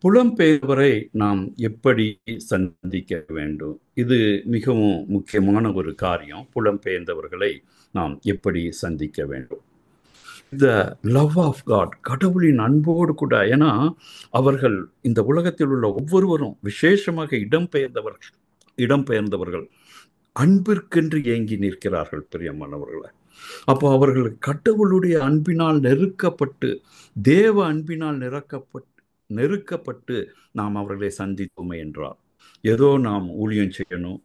புலம்பெயர்வரை நாம் எப்படி சந்திக்க வேண்டும்? இது மிகவும் முக்கியமான ஒரு காரியம். புலம்பெயர்ந்தவர்களை நாம் எப்படி சந்திக்க வேண்டும்? த லவ் ஆஃப் காட், கடவுளின் அன்போடு கூட. ஏன்னா, அவர்கள் இந்த உலகத்தில் உள்ள ஒவ்வொருவரும் விசேஷமாக இடம்பெயர்ந்தவர்கள் அன்பிற்கென்று ஏங்கி நிற்கிறார்கள் பிரியமானவர்களே. அப்போ அவர்கள் கடவுளுடைய அன்பினால் நெருக்கப்பட்டு, தேவ அன்பினால் நெருக்கப்பட்டு நாம் அவர்களை சந்தித்தோமே என்றால், ஏதோ நாம் ஊழியம் செய்யணும்,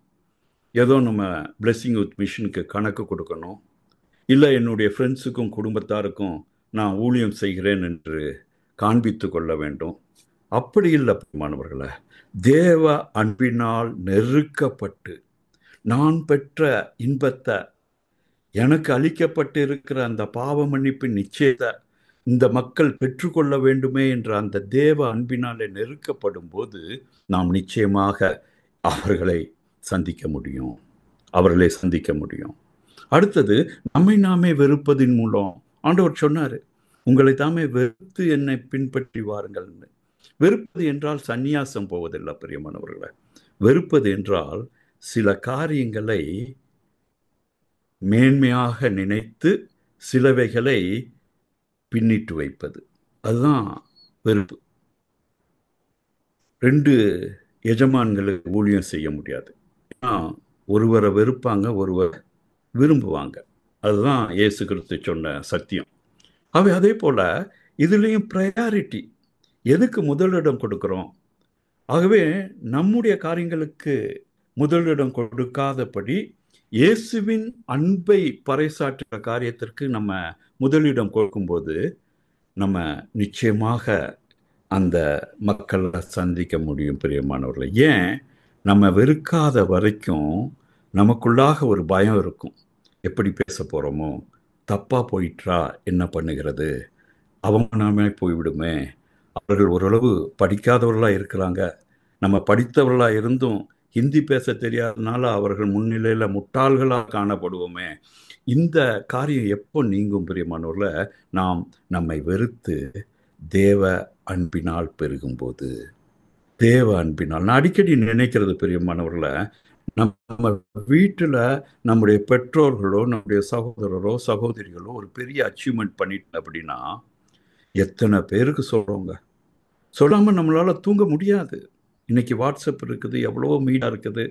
ஏதோ நம்ம பிளெஸிங் வித் மிஷனுக்கு கணக்கு கொடுக்கணும், இல்லை என்னுடைய ஃப்ரெண்ட்ஸுக்கும் குடும்பத்தாருக்கும் நான் ஊழியம் செய்கிறேன் என்று காண்பித்து கொள்ள வேண்டும். அப்படி இல்லை மாணவர்களே. தேவ அன்பினால் நெருக்கப்பட்டு நான் பெற்ற இன்பத்தை, எனக்கு அளிக்கப்பட்டு இருக்கிற அந்த பாவ மன்னிப்பின் நிச்சயத்தை இந்த மக்கள் பெற்றுக்கொள்ள வேண்டுமே என்ற அந்த தேவ அன்பினாலே நெருக்கப்படும் போது நாம் நிச்சயமாக அவர்களை சந்திக்க முடியும். அடுத்தது, நம்மை நாமே வெறுப்பதின் மூலம். ஆண்டவர் சொன்னாரு, உங்களை தாமே வெறுத்து என்னை பின்பற்றி வாருங்கள். வெறுப்பது என்றால் சந்நியாசம் போவதில்லை பிரியமானவர்களே. வெறுப்பது என்றால் சில காரியங்களை மேன்மையாக நினைத்து சிலவைகளை பின்னிட்டு வைப்பது. அதுதான் வெறுப்பு. 2 எஜமான்களுக்கு ஊழியம் செய்ய முடியாது. ஏன்னா, ஒருவரை வெறுப்பாங்க, ஒருவர் விரும்புவாங்க. அதுதான் இயேசு கிறிஸ்து சொன்ன சத்தியம். அதே போல இதுலேயும் ப்ரையாரிட்டி, எதுக்கு முதலிடம் கொடுக்குறோம்? ஆகவே நம்முடைய காரியங்களுக்கு முதலிடம் கொடுக்காதபடி இயேசுவின் அன்பை பறைசாற்றுகிற காரியத்திற்கு நம்ம முதலிடம் கொடுக்கும்போது நம்ம நிச்சயமாக அந்த மக்களை சந்திக்க முடியும் பிரியமானவர்களை. ஏன், நம்ம வெறுக்காத வரைக்கும் நமக்குள்ளாக ஒரு பயம் இருக்கும். எப்படி பேச போகிறோமோ, தப்பாக போயிட்டா என்ன பண்ணுகிறது, அவமானமே போய்விடுமே, அவர்கள் ஓரளவு படிக்காதவர்களாக இருக்கிறாங்க, நம்ம படித்தவர்களாக இருந்தும் ஹிந்தி பேச தெரியாதனால அவர்கள் முன்னிலையில் முட்டாள்களாக காணப்படுவோமே. இந்த காரியம் எப்போ நீங்கும் பிரியமானவர்கள? நாம் நம்மை வெறுத்து தேவ அன்பினால் பெருகும்போது. தேவ அன்பினால் நான் அடிக்கடி நினைக்கிறது பிரியமானவர்கள, நம்ம வீட்டில் நம்முடைய பெற்றோர்களோ நம்முடைய சகோதரரோ சகோதரிகளோ ஒரு பெரிய அச்சீவ்மெண்ட் பண்ணிட்டு அப்படின்னா எத்தனை பேருக்கு சொல்கிறோங்க. சொல்லாமல் நம்மளால் தூங்க முடியாது. இன்றைக்கி வாட்ஸ்அப் இருக்குது, எவ்வளோ மீடியா இருக்குது.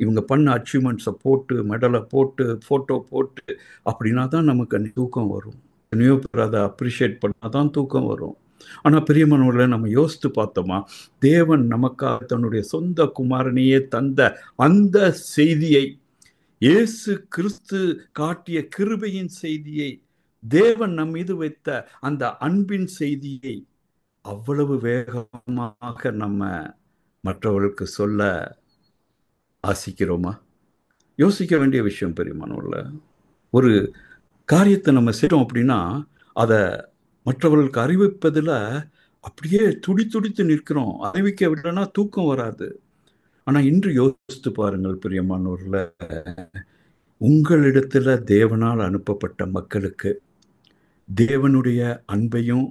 இவங்க பண்ண அச்சீவ்மெண்ட்ஸை போட்டு, மெடலை போட்டு, ஃபோட்டோ போட்டு, அப்படின்னா தான் நமக்கு தூக்கம் வரும். எத்தனையோ பேர் அதை அப்ரிஷியேட் பண்ணால் தான் தூக்கம் வரும். ஆனால் பிரியமானவர்களை, நம்ம யோசித்து பார்த்தோமா, தேவன் நமக்காக தன்னுடைய சொந்த குமாரனையே தந்த அந்த செய்தியை, இயேசு கிறிஸ்து காட்டிய கிருபையின் செய்தியை, தேவன் நம் மீது வைத்த அந்த அன்பின் செய்தியை அவ்வளவு வேகமாக நம்ம மற்றவர்களுக்கு சொல்ல ஆசிக்கிறோமா? யோசிக்க வேண்டிய விஷயம் பெரியமானவர்கள. ஒரு காரியத்தை நம்ம செய்கிறோம் அப்படின்னா அதை மற்றவர்களுக்கு அறிவிப்பதில் அப்படியே துடித்து நிற்கிறோம். அறிவிக்க விடனா தூக்கம் வராது. ஆனால் இன்று யோசித்து பாருங்கள் பிரியமானவர்கள, உங்களிடத்தில் தேவனால் அனுப்பப்பட்ட மக்களுக்கு தேவனுடைய அன்பையும்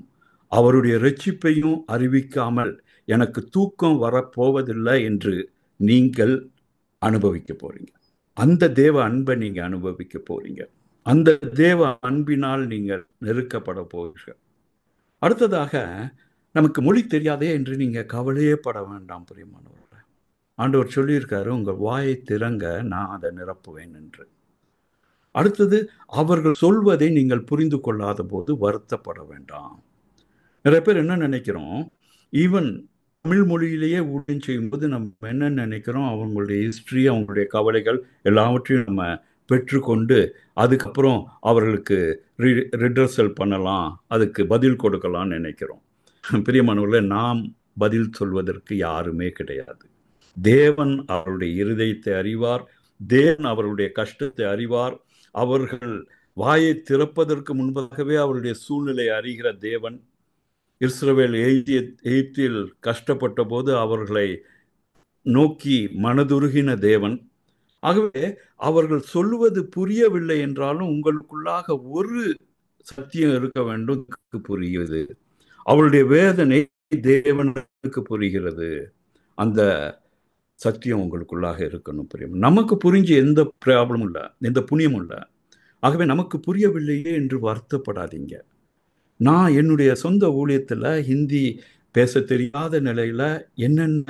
அவருடைய இரட்சிப்பையும் அறிவிக்காமல் எனக்கு தூக்கம் வரப்போவதில்லை என்று நீங்கள் அனுபவிக்க போறீங்க. அந்த தேவ அன்பை நீங்க அனுபவிக்க போறீங்க. அந்த தேவ அன்பினால் நீங்கள் நெருக்கப்பட போவீர்கள். அடுத்ததாக, நமக்கு மொழி தெரியாதே என்று நீங்க கவலையே பட வேண்டாம் பிரியமானவர்களே. ஆண்டவர் சொல்லியிருக்காரு, உங்கள் வாயை திறங்க, நான் அதை நிரப்புவேன் என்று. அடுத்தது, அவர்கள் சொல்வதை நீங்கள் புரிந்து கொள்ளாத போது வருத்தப்பட வேண்டாம். நிறைய பேர் என்ன நினைக்கிறோம், ஈவன் தமிழ் மொழியிலேயே ஊழியம் செய்யும்போது நம்ம என்ன நினைக்கிறோம், அவங்களுடைய ஹிஸ்ட்ரி, அவங்களுடைய கவலைகள் எல்லாவற்றையும் நம்ம பெற்றுக்கொண்டு அதுக்கப்புறம் அவர்களுக்கு ரிட்ரஸல் பண்ணலாம், அதுக்கு பதில் கொடுக்கலாம்னு நினைக்கிறோம். பிரியமானவர்களே, நாம் பதில் சொல்வதற்கு யாருமே கிடையாது. தேவன் அவருடைய இருதயத்தை அறிவார். தேவன் அவர்களுடைய கஷ்டத்தை அறிவார். அவர்கள் வாயை திறப்பதற்கு முன்பாகவே அவருடைய சூழ்நிலை அறிகிற தேவன். இஸ்ரவேல் எகிப்தில் கஷ்டப்பட்ட போது அவர்களை நோக்கி மனதுருகின தேவன். ஆகவே அவர்கள் சொல்லுவது புரியவில்லை என்றாலும் உங்களுக்குள்ளாக ஒரு சத்தியம் இருக்க வேண்டும், புரியுது. அவருடைய வேதனை தேவனுக்கு புரிகிறது. அந்த சத்தியம் உங்களுக்குள்ளாக இருக்கணும். புரியும். நமக்கு புரிஞ்சு எந்த ப்ராப்ளமும் இல்லை, எந்த புண்ணியமும் இல்லை. ஆகவே நமக்கு புரியவில்லையே என்று வருத்தப்படாதீங்க. நான் என்னுடைய சொந்த ஊழியத்தில் ஹிந்தி பேச தெரியாத நிலையில் என்னென்ன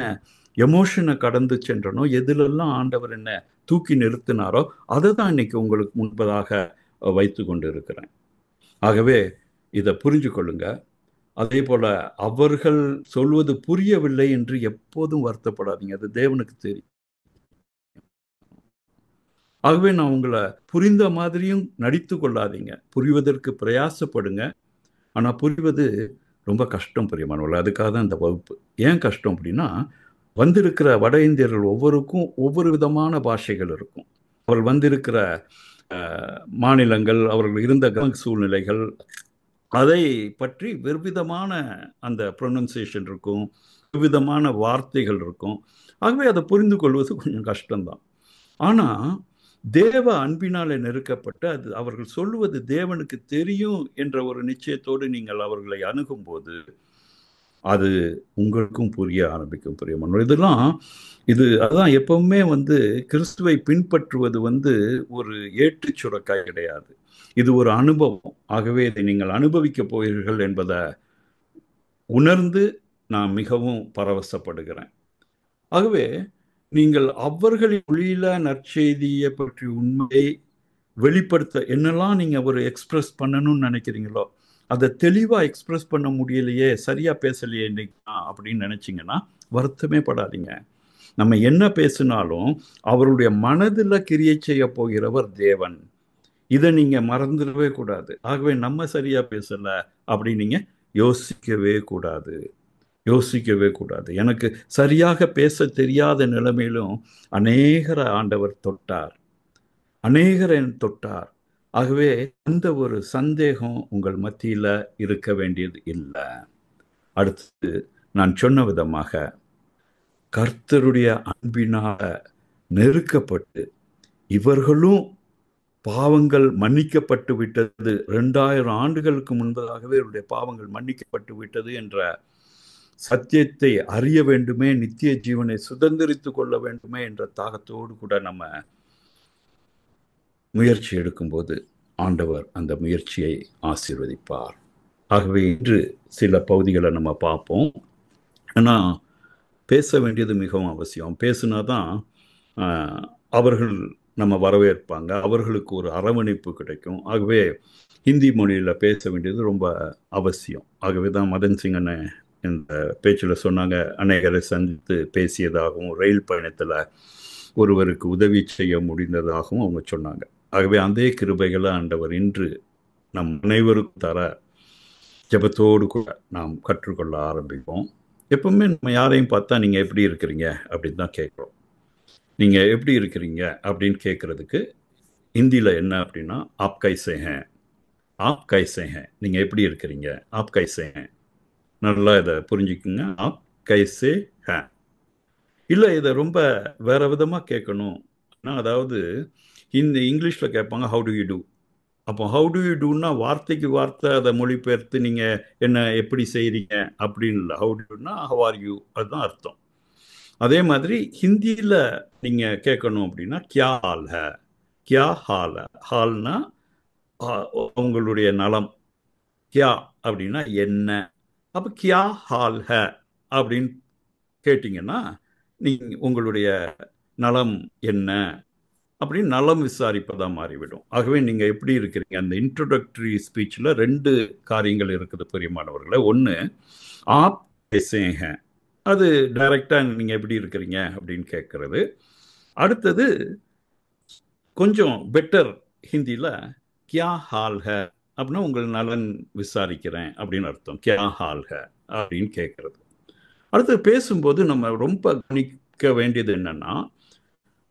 எமோஷனை கடந்து சென்றனோ, எதிலெல்லாம் ஆண்டவர் என்ன தூக்கி நிறுத்தினாரோ அதை தான் இன்னைக்கு உங்களுக்கு முன்பதாக வைத்து கொண்டு இருக்கிறேன். ஆகவே இதை புரிஞ்சு கொள்ளுங்க. அதே போல அவர்கள் சொல்வது புரியவில்லை என்று எப்போதும் வருத்தப்படாதீங்க. அது தேவனுக்கு தெரியும். ஆகவே நான் உங்களை புரிந்த மாதிரியும் நடித்து கொள்ளாதீங்க. புரிவதற்கு பிரயாசப்படுங்க. ஆனால் புரிவது ரொம்ப கஷ்டம் பிரியமானவர்களே. அதுக்காக தான் இந்த வகுப்பு. ஏன் கஷ்டம் அப்படின்னா, வந்திருக்கிற வட இந்தியர்கள் ஒவ்வொருக்கும் ஒவ்வொரு விதமான பாஷைகள் இருக்கும். அவர்கள் வந்திருக்கிற மாநிலங்கள், அவர்கள் இருந்த சூழ்நிலைகள், அதை பற்றி வெவ்விதமான அந்த ப்ரொனன்சியேஷன் இருக்கும், வெவ்விதமான வார்த்தைகள் இருக்கும். ஆகவே அதை புரிந்து கொள்வது கொஞ்சம் கஷ்டம்தான். ஆனால் தேவ அன்பினாலே நெருக்கப்பட்டு அது அவர்கள் சொல்லுவது தேவனுக்கு தெரியும் என்ற ஒரு நிச்சயத்தோடு நீங்கள் அவர்களை அணுகும்போது அது உங்களுக்கும் புரிய ஆரம்பிக்கும். புரியும். அதுதான் எப்பவுமே கிறிஸ்துவை பின்பற்றுவது ஒரு ஏட்டு சுரக்காய் கிடையாது. இது ஒரு அனுபவம். ஆகவே இதை நீங்கள் அனுபவிக்க போகிறீர்கள் என்பதை உணர்ந்து நான் மிகவும் பரவசப்படுகிறேன். ஆகவே நீங்கள் அவர்களின் மொழியில நற்செய்தியை பற்றி உண்மையை வெளிப்படுத்த என்னெல்லாம் நீங்க ஒரு எக்ஸ்பிரஸ் பண்ணணும்னு நினைக்கிறீங்களோ அதை தெளிவா எக்ஸ்பிரஸ் பண்ண முடியலையே, சரியா பேசலையே இன்னைக்கு அப்படின்னு நினைச்சீங்கன்னா வருத்தமே படாதீங்க. நம்ம என்ன பேசினாலும் அவருடைய மனதில் கிரியை செய்ய போகிறவர் தேவன். இதை நீங்க மறந்துடவே கூடாது. ஆகவே நம்ம சரியா பேசல அப்படின்னு நீங்க யோசிக்கவே கூடாது. எனக்கு சரியாக பேச தெரியாத நிலைமையிலும் அநேகரை ஆண்டவர் தொட்டார். ஆகவே அந்த ஒரு சந்தேகம் உங்கள் மத்தியில இருக்க வேண்டியது இல்லை. அடுத்து நான் சொன்ன விதமாக கர்த்தருடைய அன்பினால நெருக்கப்பட்டு இவர்களும் பாவங்கள் மன்னிக்கப்பட்டு விட்டது, 2000 ஆண்டுகளுக்கு முன்பதாகவே இவருடைய பாவங்கள் மன்னிக்கப்பட்டு விட்டது என்ற சத்தியத்தை அறிய வேண்டுமே, நித்திய ஜீவனை சுதந்திரித்துக் கொள்ள வேண்டுமே என்ற தாகத்தோடு கூட நம்ம முயற்சி எடுக்கும்போது ஆண்டவர் அந்த முயற்சியை ஆசீர்வதிப்பார். ஆகவே இன்று சில பகுதிகளை நம்ம பார்ப்போம். ஆனால் பேச வேண்டியது மிகவும் அவசியம். பேசுனாதான் அவர்கள் நம்ம வரவேற்பாங்க, அவர்களுக்கு ஒரு அரவணைப்பு கிடைக்கும். ஆகவே ஹிந்தி மொழியில் பேச வேண்டியது ரொம்ப அவசியம். ஆகவே தான் மதன் சிங் அண்ணன் இந்த பேச்சில் சொன்னாங்க, அநேகரை சந்தித்து பேசியதாகவும் ரயில் பயணத்தில் ஒருவருக்கு உதவி செய்ய முடிந்ததாகவும் அவங்க சொன்னாங்க. ஆகவே அதே கிருபைகளை ஆண்டவர் இன்று நம் அனைவருக்கும் தர ஜெபத்தோடு கூட நாம் கற்றுக்கொள்ள ஆரம்பிப்போம். எப்பவுமே நம்ம யாரையும் பார்த்தா நீங்கள் எப்படி இருக்கிறீங்க அப்படின்னு தான் கேட்குறோம். நீங்கள் எப்படி இருக்கிறீங்க அப்படின்னு கேட்குறதுக்கு ஹிந்தியில் என்ன அப்படின்னா ஆப் கைசே ஹேன், நீங்கள் எப்படி இருக்கிறீங்க, ஆப் கைசே ஹேன். நல்லா இதை புரிஞ்சுக்குங்க. ஆப் கைசே ஹேன். இல்லை, இதை ரொம்ப வேற விதமாக கேட்கணும். அதாவது இங்கிலீஷில் கேட்பாங்க ஹவு டு யூ டூ. அப்போ ஹவு டு யூ டூன்னா வார்த்தைக்கு வார்த்தை அதை மொழிபெயர்த்து நீங்கள் என்ன எப்படி செய்கிறீங்க அப்படின்னு இல்லை. ஹவு டுன்னா ஹவ் ஆர் யூ, அதுதான் அர்த்தம். அதே மாதிரி ஹிந்தியில் நீங்கள் கேட்கணும் அப்படின்னா கியா ஹால் ஹே, கியா ஹால் ஹே. ஹால்னா உங்களுடைய நலம், கியா அப்படின்னா என்ன. அப்போ கியா ஹால் ஹே அப்படின்னு கேட்டிங்கன்னா நீங்கள் உங்களுடைய நலம் என்ன அப்படின்னு நலம் விசாரிப்பதாக மாறிவிடும். ஆகவே நீங்கள் எப்படி இருக்கிறீங்க, அந்த இன்ட்ரோடக்டரி ஸ்பீச்சில் 2 காரியங்கள் இருக்குது பெரியமானவர்களை. ஒன்று ஆப் கேசே ஹேன், அது டைரக்டாக நீங்கள் எப்படி இருக்கிறீங்க அப்படின்னு கேட்கறது. அடுத்தது கொஞ்சம் பெட்டர் ஹிந்தியில் கியா ஹால் ஹே அப்படின்னா உங்கள் நலன் விசாரிக்கிறேன் அப்படின்னு அர்த்தம். கியா ஹால் ஹே அப்படின்னு கேட்கறது. அடுத்து பேசும்போது நம்ம ரொம்ப கவனிக்க வேண்டியது என்னன்னா,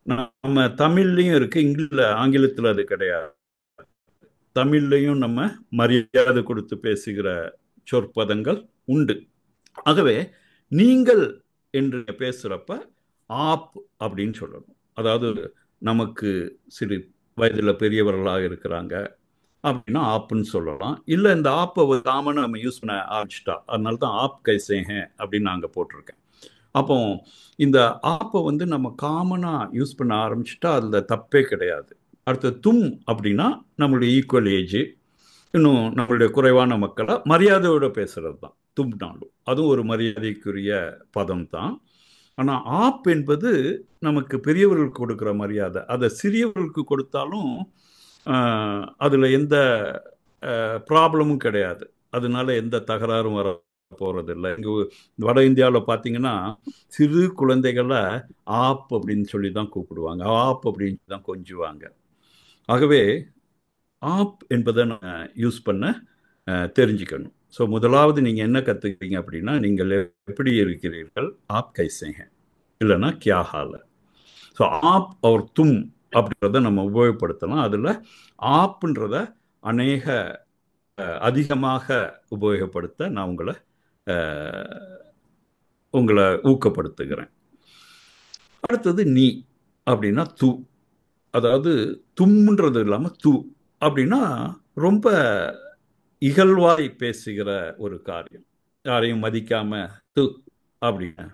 நம்ம தமிழ்லையும் இருக்கு, ஆங்கிலத்தில் அது கிடையாது. தமிழ்லையும் நம்ம மரியாதை கொடுத்து பேசுகிற சொற்பதங்கள் உண்டு. ஆகவே நீங்கள் என்று பேசுறப்ப ஆப் அப்படின்னு சொல்லணும். அதாவது நமக்கு சிறு வயதில் பெரியவர்களாக இருக்கிறாங்க, அப்படின்னா ஆப்புன்னு சொல்லலாம். இல்லை இந்த ஆப்பை காமனாக நம்ம யூஸ் பண்ண ஆரம்பிச்சிட்டா, அதனால தான் ஆப் கைசே ஹேன் அப்படின்னு நான் அங்கே போட்டிருக்கேன். அப்போ இந்த ஆப்பை நம்ம காமனாக யூஸ் பண்ண ஆரம்பிச்சிட்டா அதில் தப்பே கிடையாது. அடுத்து தும் அப்படின்னா நம்மளுடைய ஈக்குவல் ஏஜ், இன்னும் நம்மளுடைய குறைவான மக்களை மரியாதையோட பேசுறது தான் தும்னாலும். அதுவும் ஒரு மரியாதைக்குரிய பதம் தான். ஆனால் ஆப் என்பது நமக்கு பெரியவர்களுக்கு கொடுக்குற மரியாதை. அதை சிறியவர்களுக்கு கொடுத்தாலும் அதில் எந்த ப்ராப்ளமும் கிடையாது. அதனால எந்த தகராறும் வர போகிறதில்லை. இங்கே வட இந்தியாவில் பார்த்தீங்கன்னா சிறு குழந்தைகளை ஆப் அப்படின்னு சொல்லி தான் கூப்பிடுவாங்க, ஆப் அப்படின்னு தான் கொஞ்சுவாங்க. ஆகவே ஆப் என்பதை நம்ம யூஸ் பண்ண தெரிஞ்சுக்கணும். ஸோ முதலாவது நீங்கள் என்ன கற்றுக்கிறீங்க அப்படின்னா, நீங்கள் எப்படி இருக்கிறீர்கள், ஆப் கைசேங்க, இல்லைன்னா கியா ஹால். ஸோ ஆப் அவர் தும் அப்படின்றத நம்ம உபயோகப்படுத்தலாம். அதில் ஆப்புன்றத அதிகமாக உபயோகப்படுத்த நான் உங்களை ஊக்கப்படுத்துகிறேன். அடுத்தது நீ அப்படின்னா து. அதாவது தும்ன்றது இல்லாமல் து அப்படின்னா ரொம்ப இகழ்வாய் பேசுகிற ஒரு காரியம். யாரையும் மதிக்காம து அப்படின்னு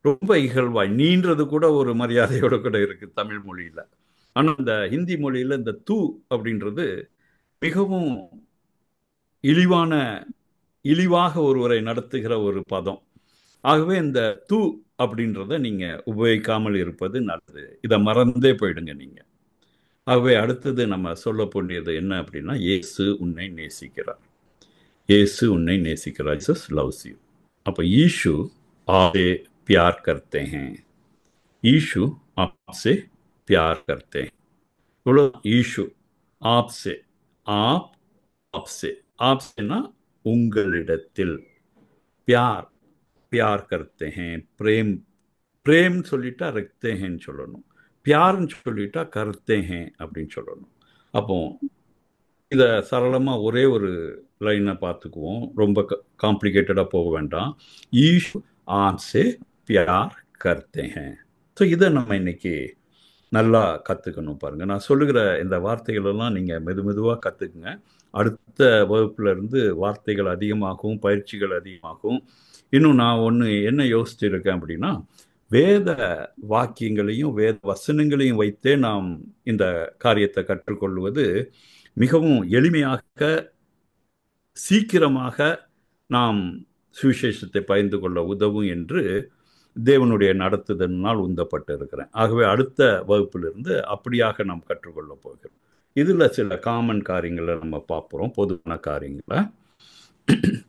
ரொம்ப இகழ்வாய். நீன்றது கூட ஒரு மரியாதையோட கூட இருக்கு தமிழ் மொழியில. ஆனா இந்த ஹிந்தி மொழியில இந்த து அப்படின்றது மிகவும் இழிவாக ஒருவரை நடத்துகிற ஒரு பதம். ஆகவே இந்த து அப்படின்றத நீங்க உபயோகிக்காமல் இருப்பது நல்லது. இதை மறந்தே போயிடுங்க நீங்க. ஆகவே அடுத்தது நம்ம சொல்ல வேண்டியது என்ன அப்படின்னா, இயேசு உன்னை நேசிக்கிறார். இயேசு உன்னை நேசிக்கிறார். Jesus loves you. அப்போ ஈஷு आपसे प्यार करते हैं. ईशु आपसे प्यार करते हैं. बोलो ईशु आपसे. आप आपसे. आपसेனா உங்களிடத்தில். प्यार प्यार करते हैं. प्रेम प्रेम சொல்லிட்டா रखते हैं சொல்லணும். प्यारன்னு சொல்லிட்டா करते हैं அப்படின்னு சொல்லணும். அப்போ இதை சரளமாக ஒரே ஒரு லைனை பார்த்துக்குவோம். ரொம்ப காம்ப்ளிகேட்டடாக போக வேண்டாம். ஈஷு ஆப்சே பியார் கர்த்தே ஹேன். ஸோ இதை நம்ம இன்னைக்கு நல்லா கற்றுக்கணும். பாருங்கள், நான் சொல்லுகிற இந்த வார்த்தைகளெல்லாம் நீங்கள் மெதுவாக கற்றுக்குங்க. அடுத்த வகுப்புலேருந்து வார்த்தைகள் அதிகமாகவும் பயிற்சிகள் அதிகமாகவும். இன்னும் நான் என்ன யோசிச்சுருக்கேன் அப்படின்னா, வேத வாக்கியங்களையும் வேத வசனங்களையும் வைத்தே நாம் இந்த காரியத்தை கற்றுக்கொள்வது மிகவும் எளிமையாக, சீக்கிரமாக நாம் சுவிசேஷத்தை பகிர்ந்து கொள்ள உதவும் என்று தேவனுடைய நடத்துதலினால் உந்தப்பட்டு இருக்கிறேன். ஆகவே அடுத்த வகுப்பிலிருந்து அப்படியாக நாம் கற்றுக்கொள்ள போகிறோம். இதில் சில காமன் காரியங்களை நம்ம பார்ப்போம். பொதுவான காரியங்களை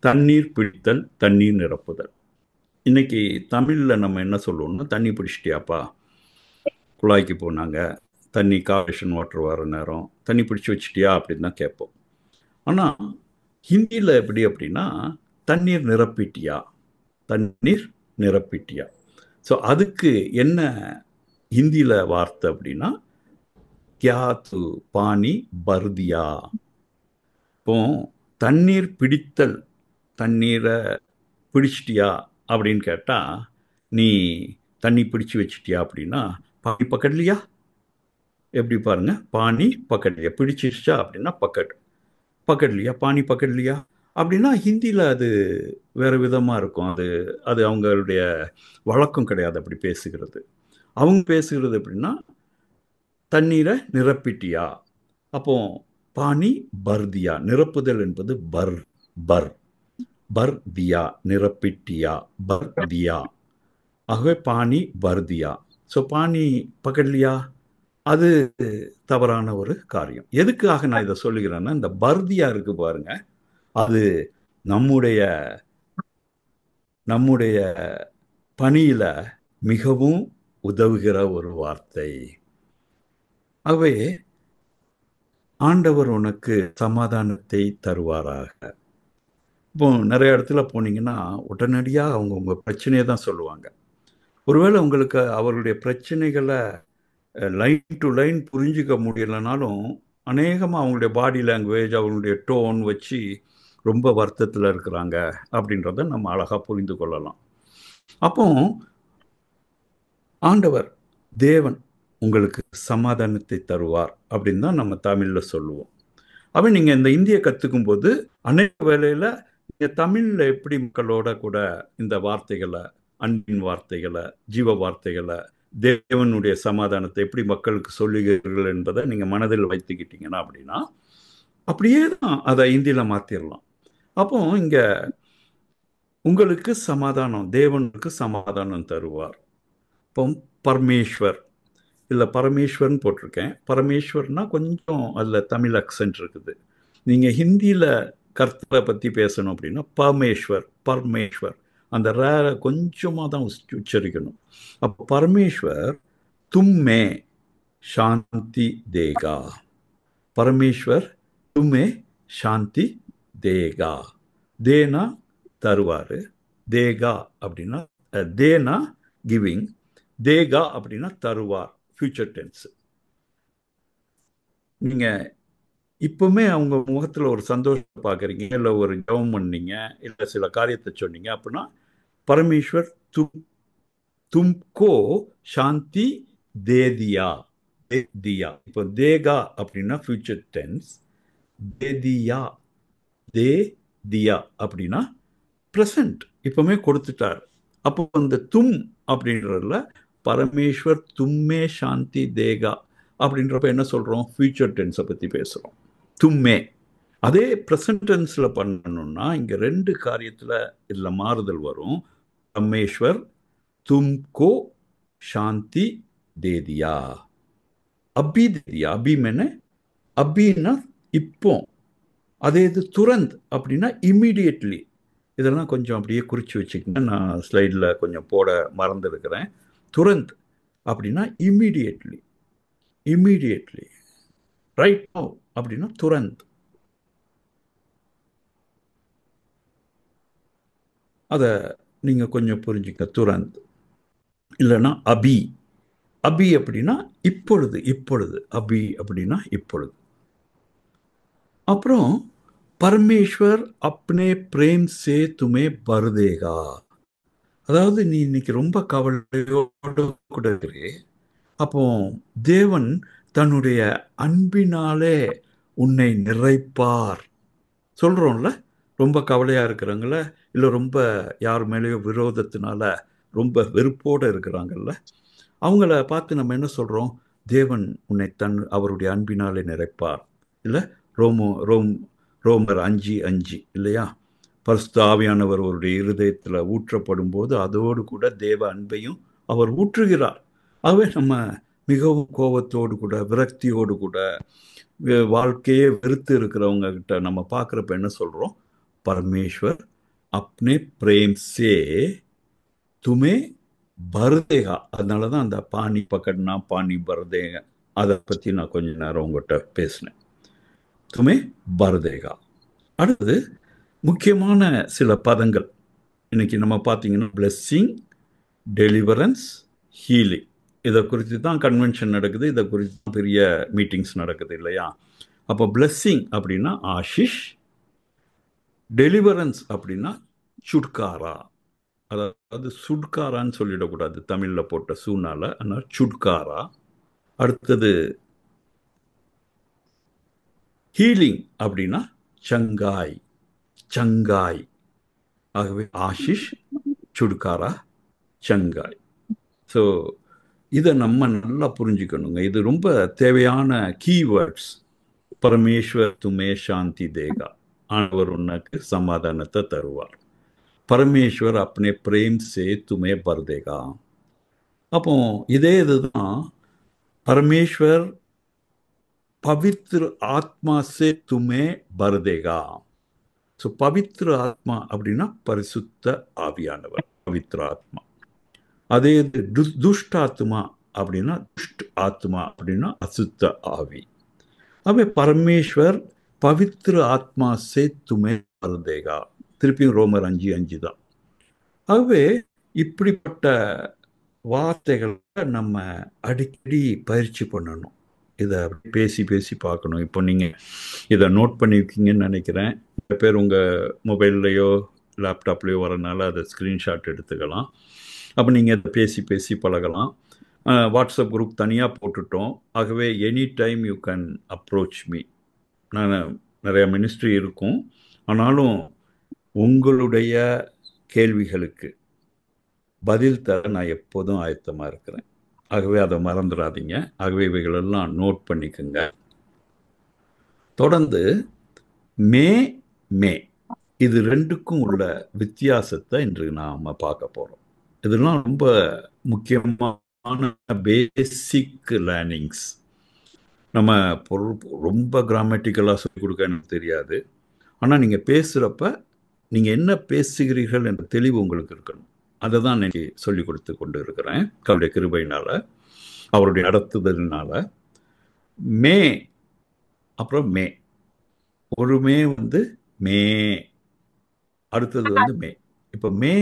தண்ணீர் பிடித்தல், தண்ணீர் நிரப்புதல். இன்னைக்கு தமிழில் நம்ம என்ன சொல்லுவோம்னா, தண்ணி பிடிச்சிட்டியாப்பா, குழாய்க்கு போனாங்க, தண்ணி கார்பரேஷன் வாட்டர் வர நேரம் தண்ணி பிடிச்சி வச்சிட்டியா அப்படின்னு தான் கேட்போம். ஆனால் ஹிந்தியில் எப்படி அப்படின்னா, தண்ணீர் நிரப்பிட்டியா, தண்ணீர் நிரப்பிட்டியா. ஸோ அதுக்கு என்ன ஹிந்தியில் வார்த்தை அப்படின்னா, கியா து பானி பர்தியா. இப்போ தண்ணீர் பிடித்தல், தண்ணீரை பிடிச்சிட்டியா அப்படின்னு கேட்டால், நீ தண்ணி பிடிச்சி வச்சிட்டியா அப்படின்னா, பானி பக்கட்லியா. எப்படி பாருங்க, பானி பக்கட்லியா. பிடிச்சிருச்சா அப்படின்னா பக்கட்லியா, பானி பக்கட்லியா அப்படின்னா ஹிந்தியில் அது வேறு விதமாக இருக்கும். அது அவங்களுடைய வழக்கம் கிடையாது அப்படி பேசுகிறது. அவங்க பேசுகிறது எப்படின்னா, தண்ணீரை நிரப்பிட்டியா. அப்போ பானி பர்தியா, நிரப்புதல் என்பது பர்தியா, நிரப்பிட்டியா, பர்தியா. ஆகவே பானி பர்தியா. ஸோ பானி பக்கட்லியா அது தவறான ஒரு காரியம். எதுக்காக நான் இதை சொல்லுகிறேன்னா, இந்த பர்தியா இருக்கு பாருங்க, அது நம்முடைய பணியில மிகவும் உதவுகிற ஒரு வார்த்தை. ஆகவே ஆண்டவர் உனக்கு சமாதானத்தை தருவாராக. இப்போ நிறைய இடத்துல போனீங்கன்னா உடனடியாக அவங்க உங்கள் பிரச்சனையை தான் சொல்லுவாங்க. ஒருவேளை உங்களுக்கு அவர்களுடைய பிரச்சனைகளை லைன் டு லைன் புரிஞ்சிக்க முடியலைனாலும், அநேகமாக அவங்களுடைய பாடி லாங்குவேஜ், அவங்களுடைய டோன் வச்சு ரொம்ப வருத்தத்தில் இருக்கிறாங்க அப்படின்றத நம்ம அழகாக புரிந்து கொள்ளலாம். அப்போ ஆண்டவர் தேவன் உங்களுக்கு சமாதானத்தை தருவார் அப்படின்னு தான் நம்ம தமிழில் சொல்லுவோம். அவன் நீங்கள் இந்த இந்தியை கற்றுக்கும் போது அநேக வேளையில் நீங்கள் தமிழில் எப்படி மக்களோட கூட இந்த வார்த்தைகளை, அன்பின் வார்த்தைகளை, ஜீவ வார்த்தைகளை, தேவனுடைய சமாதானத்தை எப்படி மக்களுக்கு சொல்லுகிறீர்கள் என்பதை நீங்கள் மனதில் வைத்துக்கிட்டீங்கன்னா அப்படின்னா அப்படியே தான் அதை இந்தியில் மாற்றிடலாம். அப்போ இங்கே உங்களுக்கு சமாதானம், தேவனுக்கு சமாதானம் தருவார். இப்போ பரமேஸ்வர் இல்லை பரமேஸ்வர்னு போட்டிருக்கேன். பரமேஸ்வர்னா கொஞ்சம் அதில் தமிழ் அக்சென்ட் இருக்குது. நீங்கள் ஹிந்தியில் கர்த்தரை பற்றி பேசணும் அப்படின்னா பரமேஸ்வர், பரமேஸ்வர் அந்த கொஞ்சமாக தான் உச்சரிக்கணும். அப்போ பரமேஸ்வர் தும்மே சாந்தி தேகா. பரமேஸ்வர் தும்மே சாந்தி தேகா. தேனா தருவார், தேகா அப்படின்னா தேனா கிவிங், தேகா அப்படின்னா தருவார், ஃபியூச்சர் டென்ஸ். நீங்கள் இப்பவுமே அவங்க முகத்தில் ஒரு சந்தோஷம் பார்க்குறீங்க, இல்லை ஒரு ஜெபம் பண்ணீங்க, இல்லை சில காரியத்தை சொன்னீங்க அப்படின்னா பரமேஸ்வர் தும்கோ சாந்தி தே தியா, தியா. இப்போ தேகா அப்படின்னா ஃபியூச்சர் டென்ஸ், தே தியா, தே தியா அப்படின்னா ப்ரெசன்ட், இப்பவுமே கொடுத்துட்டார். அப்போ அந்த தும் அப்படின்றதுல பரமேஸ்வர் தும்மே சாந்தி தேகா அப்படின்றப்ப என்ன சொல்கிறோம்? ஃபியூச்சர் டென்ஸை பற்றி பேசுகிறோம், தும்மே. அதே ப்ரெசன்ட் டென்ஸில் பண்ணணும்னா இங்கே 2 காரியத்தில் இதில் மாறுதல் வரும். பரமேஸ்வர் தும்கோ சாந்தி தேதியா, அபி தேதியா. அபி மேன அபின்னா இப்போ, அதே இது துரந்த் அப்படின்னா இம்மீடியட்லி. இதெல்லாம் கொஞ்சம் அப்படியே குறித்து வச்சுக்கோங்க, நான் ஸ்லைடில் கொஞ்சம் போட மறந்துருக்கிறேன். துரந்த் அப்படின்னா இம்மீடியட்லி, இம்மீடியட்லி. ரைட் நவ் அப்படின்னா துரந்த். அதை நீங்கள் கொஞ்சம் புரிஞ்சுக்க. துரந்த் இல்லைன்னா அபி. அபி அப்படின்னா இப்பொழுது, இப்பொழுது. அபி அப்படின்னா இப்பொழுது. அப்புறம் பரமேஸ்வர் அப்னே பிரேம் சே துமே பர்தேகா. அதாவது நீ இன்னைக்கு ரொம்ப கவலையோடு கூட இருக்கிறே, அப்போ தேவன் தன்னுடைய அன்பினாலே உன்னை நிறைப்பார். சொல்கிறோம்ல, ரொம்ப கவலையாக இருக்கிறாங்கள, இல்லை ரொம்ப யார் மேலேயோ விரோதத்தினால ரொம்ப வெறுப்போடு இருக்கிறாங்கல்ல, அவங்கள பார்த்து நம்ம என்ன சொல்கிறோம்? தேவன் உன்னை அவருடைய அன்பினாலே நிறைப்பார். இல்லை ரோமர் 5:5 இல்லையா? பரிசுத்த ஆவியானவர் அவருடைய இருதயத்தில் ஊற்றப்படும் போது அதோடு கூட தேவ அன்பையும் அவர் ஊற்றுகிறார். ஆகவே நம்ம மிகவும் கோபத்தோடு கூட, விரக்தியோடு கூட, வாழ்க்கையே வெறுத்து இருக்கிறவங்க கிட்ட நம்ம பார்க்குறப்ப என்ன சொல்கிறோம்? பரமேஸ்வர் அப்னே பிரேம் சே துமே பர்தேகா. அதனால தான் அந்த பானி பக்கட்னா பானி பர்தேக, அதை பற்றி நான் கொஞ்ச நேரம் உங்கள்கிட்ட பேசினேன். துமே பர்தேகா. அடுத்தது முக்கியமான சில பதங்கள் இன்னைக்கு நம்ம பார்த்தீங்கன்னா பிளெஸ்ஸிங், டெலிவரன்ஸ், ஹீலிங். இதை குறித்து தான் கன்வென்ஷன் நடக்குது, இதை குறித்து தான் பெரிய மீட்டிங்ஸ் நடக்குது இல்லையா? அப்போ பிளெஸ்ஸிங் அப்படின்னா ஆஷிஷ், டெலிவரன்ஸ் அப்படின்னா சுட்காரா. அதாவது சுட்காரான்னு சொல்லிடக்கூடாது, தமிழில் போட்ட சூனால, ஆனால் சுட்காரா. அடுத்தது ஹீலிங் அப்படின்னா சங்காய், சங்காய். ஆகவே ஆஷிஷ், சுட்காரா, சங்காய். ஸோ இதை நம்ம நல்லா புரிஞ்சுக்கணுங்க. இது ரொம்ப தேவையான கீவேர்ட்ஸ். பரமேஸ்வர் துமே சாந்தி தேகா, ஆண்டவர் உனக்கு சமாதானத்தை தருவார். பரமேஸ்வர் அப்னே பிரேம் சே துமே பர்தேகா. அப்போ இதே இதுதான் பரமேஸ்வர் பவித்ர ஆத்மா சே துமே பர்தேகா. ஸோ பவித்ர ஆத்மா அப்படின்னா பரிசுத்த ஆவியானவர், பவித்ர ஆத்மா. அதே துஷ்டாத்மா அப்படின்னா துஷ்ட் ஆத்மா அப்படின்னா அசுத்த ஆவி. அவை பரமேஸ்வர் பவித்ர ஆத்மா சே துமே பர்தேகா. திருப்பியும் ரோமர் 5:5 தான். ஆகவே இப்படிப்பட்ட வார்த்தைகளை நம்ம அடிக்கடி பயிற்சி பண்ணணும். இதை பேசி பேசி பார்க்கணும். இப்போ நீங்கள் இதை நோட் பண்ணியிருக்கீங்கன்னு நினைக்கிறேன். சில பேர் உங்கள் மொபைல்லையோ லேப்டாப்லேயோ வரனால அதை ஸ்க்ரீன்ஷாட் எடுத்துக்கலாம். அப்போ நீங்கள் இதை பேசி பேசி பழகலாம். வாட்ஸ்அப் குரூப் தனியாக போட்டுட்டோம். ஆகவே any time you can approach me. நான் நிறைய மினிஸ்ட்ரி இருக்கும். ஆனாலும் உங்களுடைய கேள்விகளுக்கு பதில் தர நான் எப்போதும் ஆயத்தமாக இருக்கிறேன். ஆகவே அதை மறந்துடாதீங்க. ஆகவே இவைகளெல்லாம் நோட் பண்ணிக்கோங்க. தொடர்ந்து மே மே இது ரெண்டுக்கும் உள்ள வித்தியாசத்தை இன்று நாம் பார்க்க போகிறோம். இதெல்லாம் ரொம்ப முக்கியமான பேசிக் லேர்னிங்ஸ். நம்ம ரொம்ப கிராமட்டிக்கலாக சொல்லிக் கொடுக்க எனக்கு தெரியாது. ஆனால் நீங்கள் பேசுகிறப்ப நீங்கள் என்ன பேசுகிறீர்கள் என்ற தெளிவு உங்களுக்கு இருக்கணும். அதை தான் இன்னைக்கு சொல்லிக் கொடுத்து கொண்டு இருக்கிறேன். அவருடைய கிருபையினால, அவருடைய நடத்துதலினால. மே அப்புறம் மே, ஒரு மே மே, அடுத்தது மே. இப்போ மே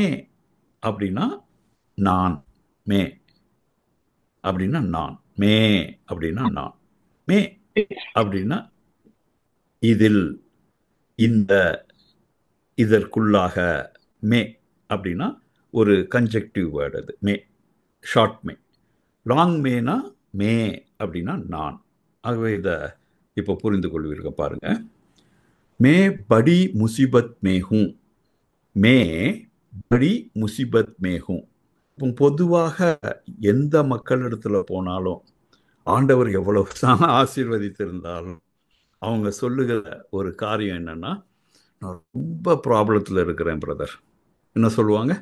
அப்படின்னா நான், மே அப்படின்னா நான், மே அப்படின்னா நான், மே அப்படின்னா இதில், இந்த, இதற்குள்ளாக. மே அப்படின்னா ஒரு கன்ஜெக்டிவ் வேர்டு. அது மே, ஷார்ட் மே. லாங் மேனா மே அப்படின்னா நான். ஆகவே இதை இப்போ புரிந்து கொள்வீர்கள் பாருங்க. மே படி முசிபத் மேஹூ, மே படி முசிபத் மேஹூ. பொதுவாக எந்த மக்களிடத்துல போனாலும் ஆண்டவர் எவ்வளவு தான் ஆசீர்வதித்திருந்தாலும் அவங்க சொல்லுகிற ஒரு காரியம் என்னன்னா, நான் ரொம்ப ப்ராப்ளத்தில் இருக்கிறேன் பிரதர். என்ன சொல்லுவாங்க?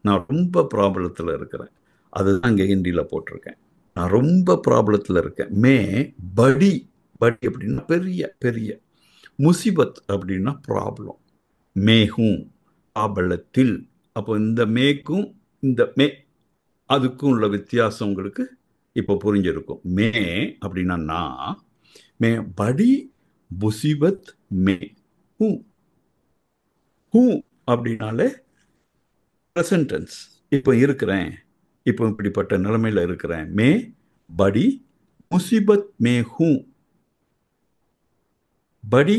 நான் ரொம்ப ப்ராப்ளத்தில் இருக்கிறேன். அதுதான் இங்கே ஹிந்தியில் போட்டிருக்கேன். நான் ரொம்ப ப்ராப்ளத்தில் இருக்கேன். மே படி, படி அப்படின்னா பெரிய பெரிய, முசிபத் அப்படின்னா ப்ராப்ளம், மேகும் ப்ராபலத்தில். அப்போ இந்த மேக்கும் இந்த மே அதுக்கும் உள்ள வித்தியாசம் உங்களுக்கு இப்போ புரிஞ்சிருக்கும். மே அப்படின்னா நான், மே படி முசிபத் மே ஹூ. ஹூ அப்படின்னாலே ப்ரெசன்ட் டென்ஸ். இப்போ இருக்கிறேன், இப்போ இப்படிப்பட்ட நிலைமையில் இருக்கிறேன். மே படி முசிபத் மே ஹூ. படி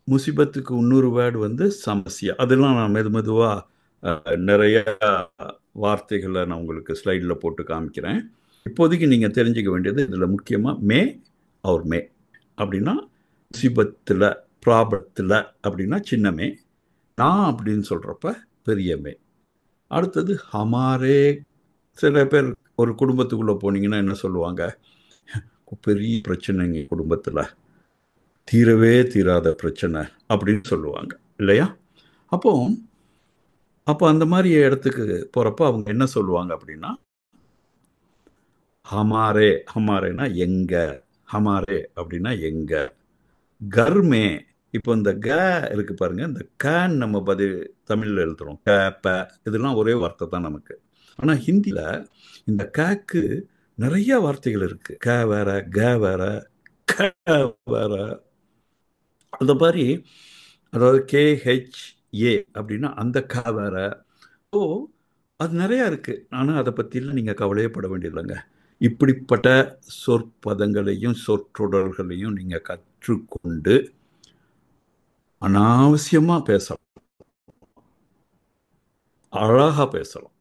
முசிபத்துக்கு இன்னொரு வேர்டு சமஸ்யா. அதெல்லாம் நான் மெதுவாக நிறைய வார்த்தைகளை நான் உங்களுக்கு ஸ்லைடில் போட்டு காமிக்கிறேன். இப்போதைக்கு நீங்கள் தெரிஞ்சுக்க வேண்டியது இதில் முக்கியமாக மே அவர் மே அப்படின்னா முசிபத்தில், ப்ராபத்தில் அப்படின்னா சின்ன மே, நான் அப்படின்னு சொல்கிறப்ப பெரிய மே. அடுத்தது ஹமாரே. சில பேர் ஒரு குடும்பத்துக்குள்ளே போனீங்கன்னா என்ன சொல்லுவாங்க? பெரிய பிரச்சனைங்க குடும்பத்தில், தீரவே தீராத பிரச்சனை அப்படின்னு சொல்லுவாங்க இல்லையா? அப்போ அந்த மாதிரி இடத்துக்கு போகிறப்ப அவங்க என்ன சொல்லுவாங்க அப்படின்னா, ஹமாரே. ஹமாரேனா எங்க, ஹமாரே அப்படின்னா எங்க. கர்மே. இப்போ இந்த க இருக்கு பாருங்க, இந்த கன்னு நம்ம தமிழில் எழுதுறோம். க ப இதெல்லாம் ஒரே வார்த்தை தான் நமக்கு. ஆனால் ஹிந்தியில் இந்த கக்கு நிறைய வார்த்தைகள் இருக்கு. க வேற, க வேற, க வேற. அந்த மாதிரி, அதாவது KHA அப்படின்னா அந்த க வேற. ஓ, அது நிறையா இருக்குது. ஆனால் அதை பற்றிலாம் நீங்கள் கவலையப்பட வேண்டியதில்லைங்க. இப்படிப்பட்ட சொற்பதங்களையும் சொற்றொடர்களையும் நீங்கள் கற்றுக்கொண்டு அனாவசியமாக பேசலாம், அழகாக பேசலாம்.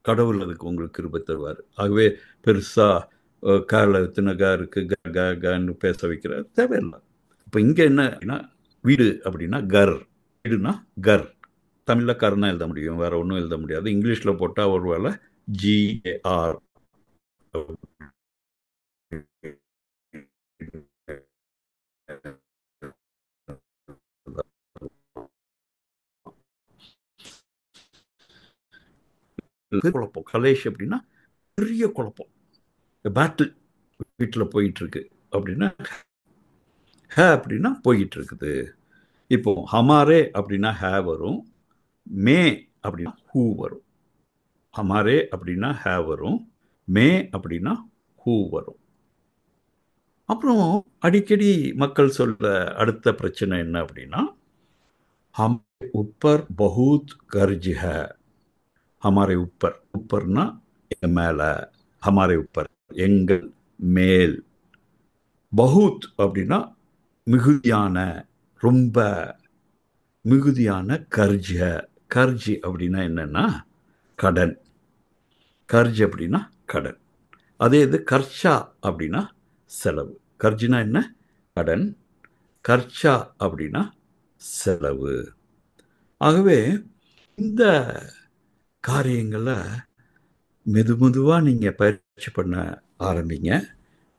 கடவுள் அதுக்கு உங்களுக்கு கிருபை தருவார். ஆகவே பெருசாக கால எத்தனை க இருக்கு, க க கன்னு பேச வைக்கிற தேவையில்லை. இப்போ இங்கே என்ன அப்படின்னா, வீடு அப்படின்னா கர், வீடுனா கர். தமிழில் கர்னா எழுத முடியும், வேற ஒன்றும் எழுத முடியாது. இங்கிலீஷில் போட்டால் ஒரு வேளை GAR. குழப்பம். கலேஷ் அப்படின்னா பெரிய குழப்பம், பேட்டில் வீட்டில் போயிட்டு இருக்கு அப்படின்னா, ஹே அப்படின்னா போயிட்டு இருக்குது. இப்போ ஹமாரே அப்படின்னா ஹே வரும், மே அப்படின்னா ஹூ வரும். ஹமாரே அப்படின்னா ஹே வரும், மே அப்படின்னா ஹூ வரும். அப்புறம் அடிக்கடி மக்கள் சொல்ற அடுத்த பிரச்சனை என்ன அப்படின்னா, ஹம் உப்பர் பஹூத் கர்ஜ் ஹை. ஹமாரே உப்பர், உப்பர்னா மேல, ஹமாரே உப்பர் எங்கள் மேல். பஹூத் அப்படின்னா மிகுதியான, ரொம்ப மிகுதியான. கர்ஜ, கர்ஜ் அப்படின்னா என்னன்னா கடன். கர்ஜ் அப்படின்னா கடன். அதே இது கர்ச்சா அப்படின்னா செலவு. கர்ஜினா என்ன? கடன். கர்ச்சா அப்படின்னா செலவு. ஆகவே இந்த காரியங்களை மெதுவாக நீங்கள் பயிற்சி பண்ண ஆரம்பிங்க.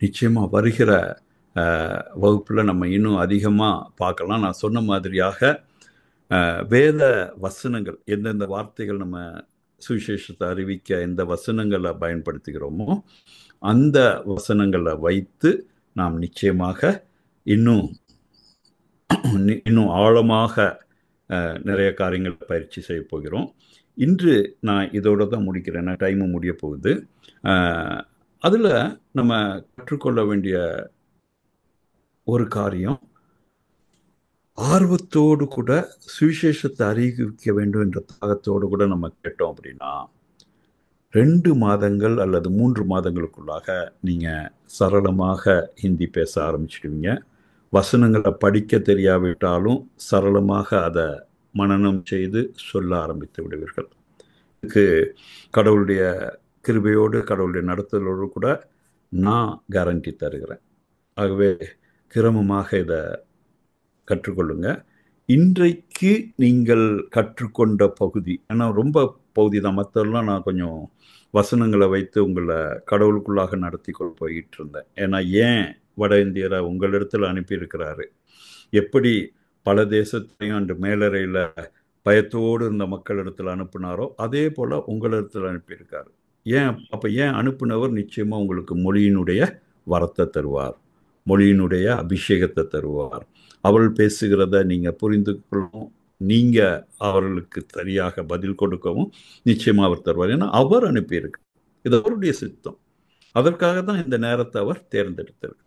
நிச்சயமாக வருகிற வகுப்பில் நம்ம இன்னும் அதிகமாக பார்க்கலாம். நான் சொன்ன மாதிரியாக வேத வசனங்கள், எந்தெந்த வார்த்தைகள் நம்ம சுவிசேஷத்தை அறிவிக்க எந்த வசனங்களை பயன்படுத்துகிறோமோ அந்த வசனங்களை வைத்து நாம் நிச்சயமாக இன்னும் இன்னும் ஆழமாக நிறைய காரியங்கள் பயிற்சி செய்ய போகிறோம். இன்று நான் இதோட தான் முடிக்கிறேன், டைமும் முடிய போகுது. அதில் நம்ம கற்றுக்கொள்ள வேண்டிய ஒரு காரியம், ஆர்வத்தோடு கூட சுவிசேஷத்தை அறிவிக்க வேண்டும் என்ற தாகத்தோடு கூட நம்ம கேட்டோம் அப்படின்னா 2 மாதங்கள் அல்லது 3 மாதங்களுக்குள்ளாக நீங்கள் சரளமாக ஹிந்தி பேச ஆரம்பிச்சிடுவீங்க. வசனங்களை படிக்க தெரியாவிட்டாலும் சரளமாக அதை மனனம் செய்து சொல்ல ஆரம்பித்து விடுவீர்கள். இதுக்கு கடவுளுடைய கிருபையோடு கடவுளுடைய நடத்தலோடு கூட நான் கேரண்டி தருகிறேன். ஆகவே கிரமமாக இதை கற்றுக்கொள்ளுங்க. இன்றைக்கு நீங்கள் கற்றுக்கொண்ட பகுதி, ஏன்னா ரொம்ப பகுதி தான், மற்றெல்லாம் நான் கொஞ்சம் வசனங்களை வைத்து உங்களை கடவுளுக்குள்ளாக நடத்தி கொண்டு போயிட்டு இருந்தேன். ஏன்னா ஏன் வட இந்தியரை உங்களிடத்தில் அனுப்பியிருக்கிறாரு, எப்படி பல தேசத்தையும் அந்த மேலறையில் பயத்தோடு இருந்த மக்களிடத்தில் அனுப்பினாரோ அதே போல் உங்களிடத்தில் அனுப்பியிருக்காரு. அப்போ ஏன் அனுப்பினவர் நிச்சயமாக உங்களுக்கு மொழியினுடைய வரத்தை தருவார், மொழியினுடைய அபிஷேகத்தை தருவார். அவள் பேசுகிறத நீங்கள் புரிந்து கொள்ளவும், நீங்கள் அவர்களுக்கு சரியாக பதில் கொடுக்கவும் நிச்சயமாக அவர் தருவார். ஏன்னா அவர் அனுப்பியிருக்கு, இது அவருடைய சித்தம். அதற்காக தான் இந்த நேரத்தை அவர் தேர்ந்தெடுத்திருக்கார்.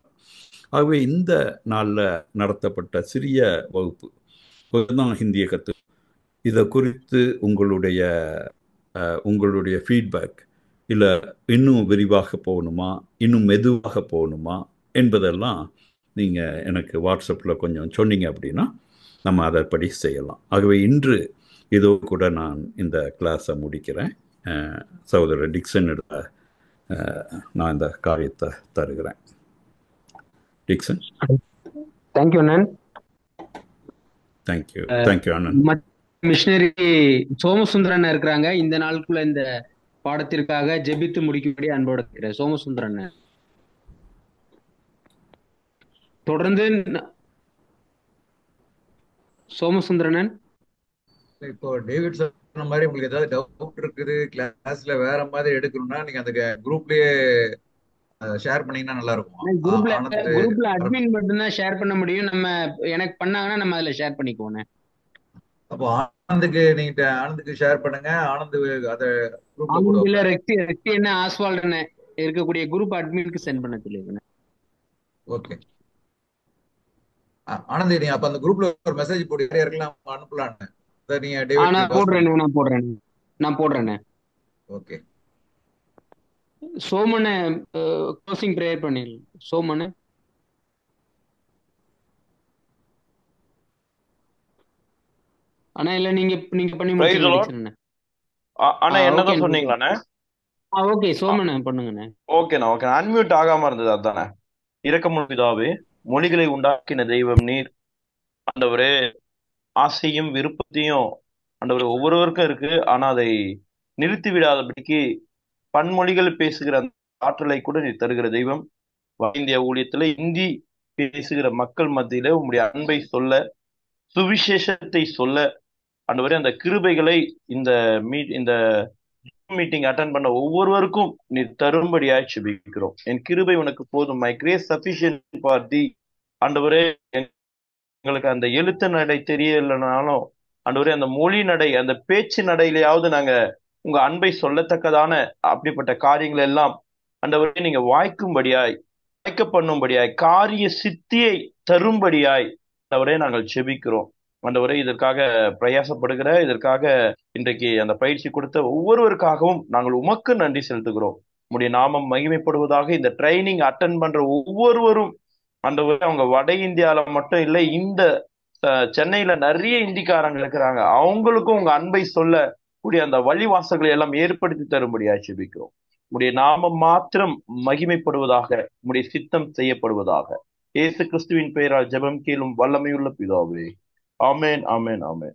ஆகவே இந்த நாளில் நடத்தப்பட்ட சிறிய வகுப்பு தான் ஹிந்தியை கற்று, இதை குறித்து உங்களுடைய ஃபீட்பேக், இல்லை இன்னும் விரிவாக போகணுமா, இன்னும் மெதுவாக போகணுமா என்பதெல்லாம் நீங்கள் எனக்கு வாட்ஸ்அப்பில் கொஞ்சம் சொன்னீங்க அப்படின்னா நம்ம அதைப்படி செய்யலாம். ஆகவே இன்று இதோ கூட நான் இந்த கிளாஸை முடிக்கிறேன். சகோதரர் டிக்சன் நான் இந்த காரியத்தை தருகிறேன். டிக்சன். தேங்க்யூ அண்ணன். தேங்க்யூ அண்ணன். மிஷனரி சோமசுந்தரன் இருக்கிறாங்க. இந்த நாளுக்குள்ள இந்த பாடத்திற்காக ஜெபித்து முடிக்கும்படி அன்போடு இருக்கிறேன். சோமசுந்தரன் தொடர்ந்து. சோமசுந்தரன், இப்போ டேவிட் சொன்ன மாதிரி உங்களுக்கு ஏதாவது டவுட் இருக்குது, கிளாஸ்ல வேற மாதிரி எடுக்கணும்னா நீங்க அந்த குரூப்லயே ஷேர் பண்ணீங்கன்னா நல்லா இருக்கும். குரூப்ல அட்மின் மட்டும் தான் ஷேர் பண்ண முடியும். நம்ம எனக்கு பண்ணாங்கன்னா நம்ம அதுல ஷேர் பண்ணிக்குவோம். அப்போ ஆனந்துக்கு ஷேர் பண்ணுங்க. ஆனந்த் அத குரூப்ல ரெக்டி என்ன ஆஸ்வால்ட் என்ன இருக்கக்கூடிய குரூப் அட்மினுக்கு சென்ட் பண்ண சொல்லிருக்கேன். ஓகே ஆனந்த், நீங்க அப்ப அந்த குரூப்ல ஒரு மெசேஜ் போட்டு யாருக்கெல்லாம் அனுப்பலாம்னு நீங்க டேவிட் நான் போடுறேன். ஓகே சோமனை க்ளோசிங் பிரேயர் பண்ணிடலாம். சோமனை அண்ணா, இல்ல நீங்க பண்ணி முடிச்சிருங்க அண்ணா. என்னதான் சொன்னீங்களாண்ணே? ஓகே சோமனை பண்ணுங்கண்ணே. ஓகேண்ணா. ஓகே, அன்மியூட் ஆகாம இருந்தது, அதானே. இரக்கமுள்ள பிதாவே, மொழிகளை உண்டாக்கின தெய்வம் நீர் ஆண்டவரே. ஆசையும் விருப்பத்தையும் ஆண்டவர் ஒவ்வொருவருக்கும் இருக்கு. ஆனா அதை நிறுத்தி விடாதபடிக்கு பன்மொழிகள் பேசுகிற ஆற்றலை கூட நீ தருகிற தெய்வம். இந்திய ஊழியத்துல இந்தி பேசுகிற மக்கள் மத்தியில உங்களுடைய அன்பை சொல்ல, சுவிசேஷத்தை சொல்ல ஆண்டவரே அந்த கிருபைகளை இந்த மீட்டிங் அட்டன் பண்ண ஒவ்வொருவருக்கும் நீ தரும்படியாய் ஜெபிக்கிறோம். என் கிருபை உனக்கு போதும், my grace sufficient for the. ஆண்டவரே, எங்களுக்கு அந்த எழுத்து நடை தெரியலனாலும் ஆண்டவரே அந்த மொழி நடை, அந்த பேச்சு நடையிலையாவது நாங்க உங்க அன்பை சொல்லத்தக்கதான அப்படிப்பட்ட காரியங்கள் எல்லாம் ஆண்டவரே நீங்க வாய்க்கும்படியாய், வாய்க்க பண்ணும்படியாய், காரிய சித்தியை தரும்படியாய் ஆண்டவரே நாங்கள் ஜெபிக்கிறோம். ஆண்டவரே, இதற்காக பிரயாசப்படுகிற, இதற்காக இன்றைக்கு அந்த பயிற்சி கொடுத்த ஒவ்வொருவருக்காகவும் நாங்கள் உமக்கு நன்றி செலுத்துகிறோம். உம்முடைய நாமம் மகிமைப்படுவதாக. இந்த ட்ரைனிங் அட்டன் பண்ற ஒவ்வொருவரும் ஆண்டவரே, அவங்க வட இந்தியால மட்டும் இல்லை, இந்த சென்னையில நிறைய இந்திக்காரங்க இருக்கிறாங்க, அவங்களுக்கும் உங்க அன்பை சொல்ல கூடிய அந்த வழிவாசல்களை எல்லாம் ஏற்படுத்தி தரும்படியா ஜெபிக்கிறோம். உடைய நாமம் மாத்திரம் மகிமைப்படுவதாக, உடைய சித்தம் செய்யப்படுவதாக. இயேசு கிறிஸ்துவின் பெயரால் ஜெபம் கேளும் வல்லமையுள்ள பிதாவே. ஆமென், ஆமென், ஆமென்.